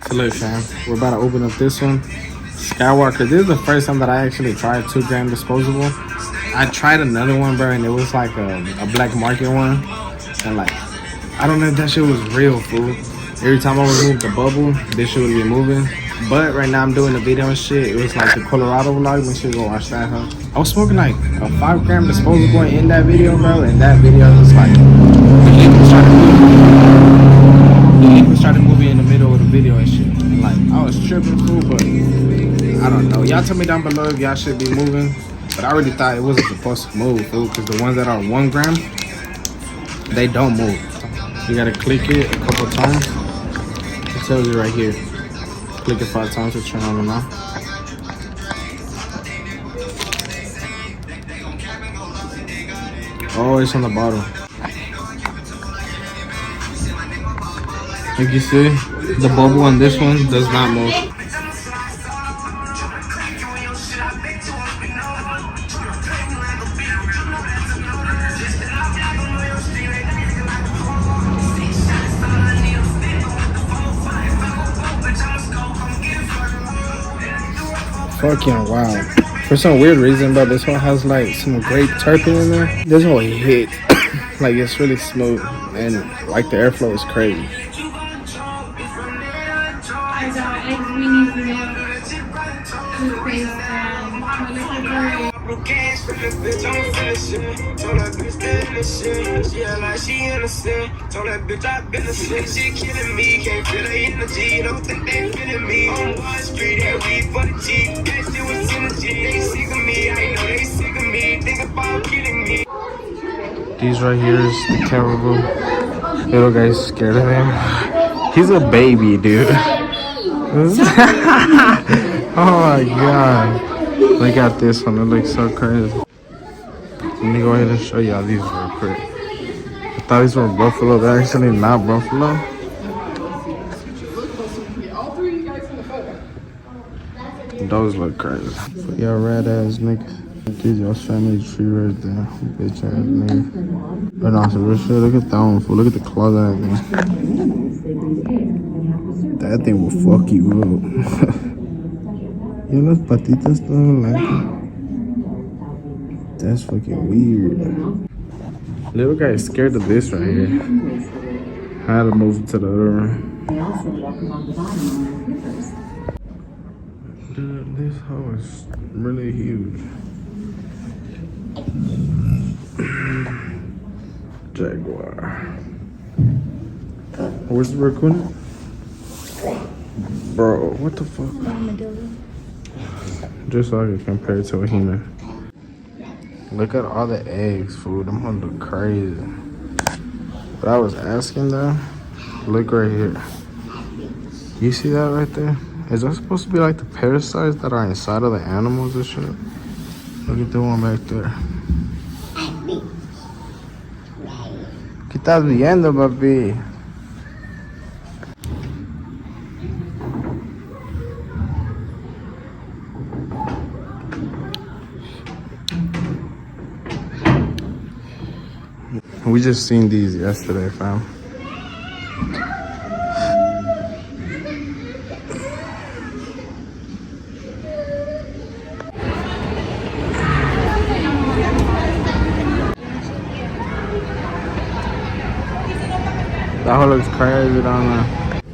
So look, fam, we're about to open up this one. Skywalker. This is the first time that I actually tried 2-gram disposable. I tried another one, bro, and it was like a black market one. And like, I don't know if that shit was real, fool. Every time I would move the bubble, this shit would be moving. But right now I'm doing the video and shit. It was like the Colorado vlog. Make sure you go watch that, huh? I was smoking like a 5-gram disposable in that video, bro. And that video was like, the liquid started moving in the middle of the video and shit. And like, I was tripping, fool, but I don't know. Y'all tell me down below if y'all should be moving. But I already thought it wasn't supposed to move, fool, because the ones that are 1 gram, they don't move. You gotta click it a couple times. It tells you right here. Click it 5 times to turn on and off. Oh, it's on the bottom. Like you see, the bubble on this one does not move. Fucking wow. For some weird reason, but this one has like some great terpene in there. This one hit. Like it's really smooth and like the airflow is crazy. I got egg weenies milk, toothpaste, and toilet paper. These right here is the terrible little guy's scared of him. He's a baby, dude. Oh my god. Look at this one, it looks so crazy. Let me go ahead and show y'all these real quick. I thought these were buffalo, they're actually not buffalo. Those look crazy. But y'all red ass niggas. These y'all's family tree right there. Bitch ass nigga. But no, so real shit, look at that one, fool. Look at the claws on that thing. That thing will fuck you up. Yo, las patitas don't like it. That's fucking weird. Little guy is scared of this right here. I had to move to the other room. Dude, this hoe is really huge. Jaguar. Where's the raccoon? Bro, what the fuck? Just so I can compare it to a human. Look at all the eggs, food. I'm gonna look crazy. But I was asking though, look right here. You see that right there? Is that supposed to be like the parasites that are inside of the animals and shit? Look at the one back there. ¿Qué estás viendo, papi? We just seen these yesterday, fam. That whole looks crazy down there.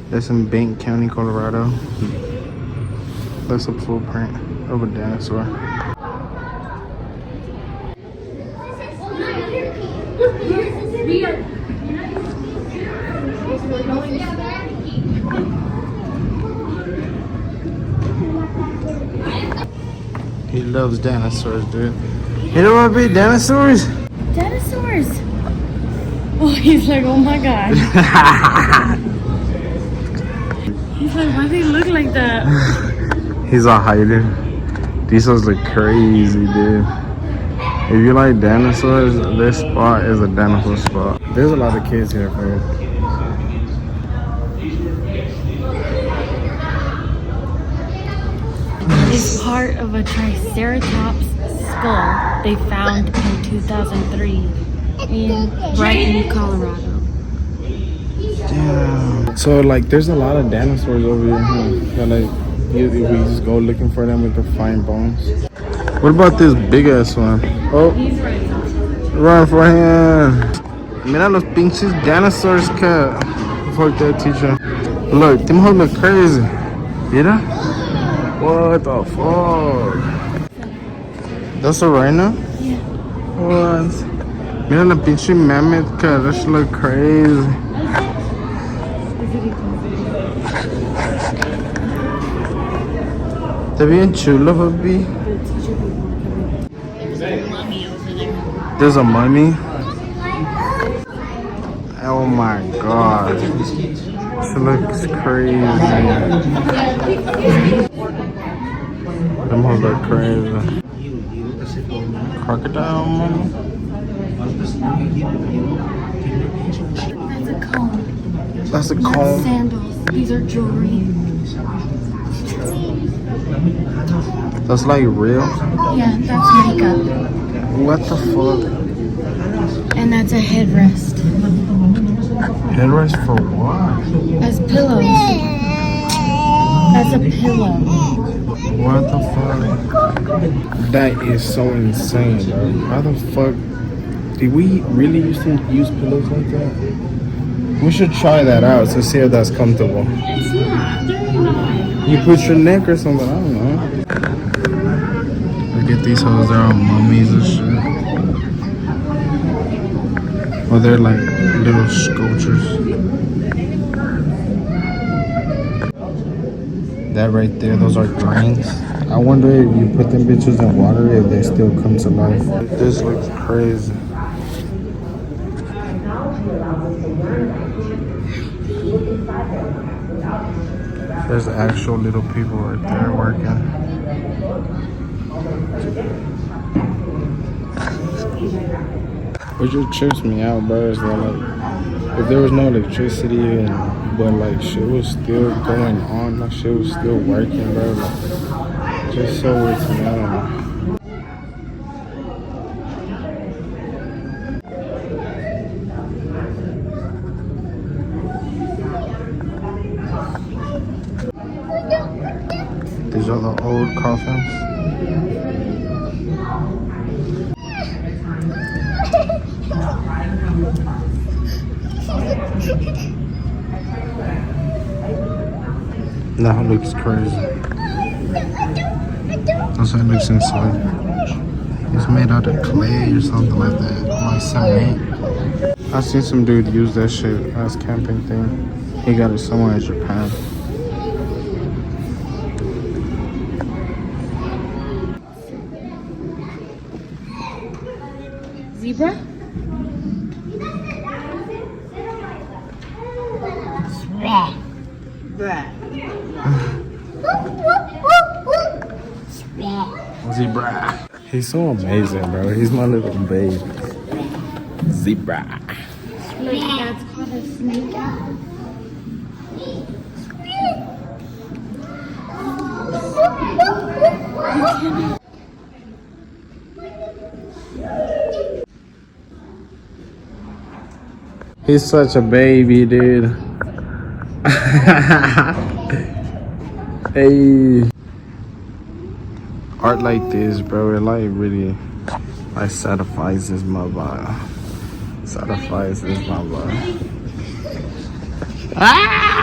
That's in Bank County, Colorado. That's a footprint of a dinosaur. He loves dinosaurs, dude. You know what, big dinosaurs? Dinosaurs. Oh, he's like, oh my god. He's like, why do they look like that? He's all hiding. These ones look crazy, dude. If you like dinosaurs, this spot is a dinosaur spot. There's a lot of kids here, man. It's part of a Triceratops skull they found in 2003 in Brighton, Colorado. Damn. So like, there's a lot of dinosaurs over here. Huh? That, like, if we just go looking for them, we can find bones. What about this big ass one? Oh, run for him! Mira los pinches dinosaurs, cat. Fuck that teacher. Look, them hoes look crazy. Mira. What the fuck? That's a rhino? Yeah. What? Mira la pinche mammoth, cat. That shit look crazy. Está bien chulo, papi. There's a mummy. Oh my god. This looks crazy. Them hoes look crazy. Crocodile mummy? That's a comb. That's a That's comb. sandals. These are jewelry. That's like real? Yeah, that's makeup. What the fuck? And that's a headrest. Headrest for what? As pillows. That's a pillow. What the fuck? That is so insane, bro. How the fuck did we really used to use pillows like that? We should try that out to see if that's comfortable. It's not. They're not. You put your neck or something, I don't know. Look at these hoes, they're all mummies and shit. Oh, they're like little sculptures. That right there, those are drains. I wonder if you put them bitches in water, if they still come to life. This looks crazy. There's actual little people right there working. What just trips me out, bro, is that like, if there was no electricity but like shit was still going on, like shit was still working, bro. Like, just so weird to me. I don't know. These are the old coffins. That looks crazy. That's how it looks inside. It's made out of clay or something like that. Like cement. I seen some dude use that shit as camping thing. He got it somewhere in Japan. Zebra? Zebra. He's so amazing, bro. He's my little baby. Zebra. Like, that's called a snake. He's such a baby, dude. Hey. Art like this, bro, it like really like satisfies this mother. Satisfies this mother. Ah!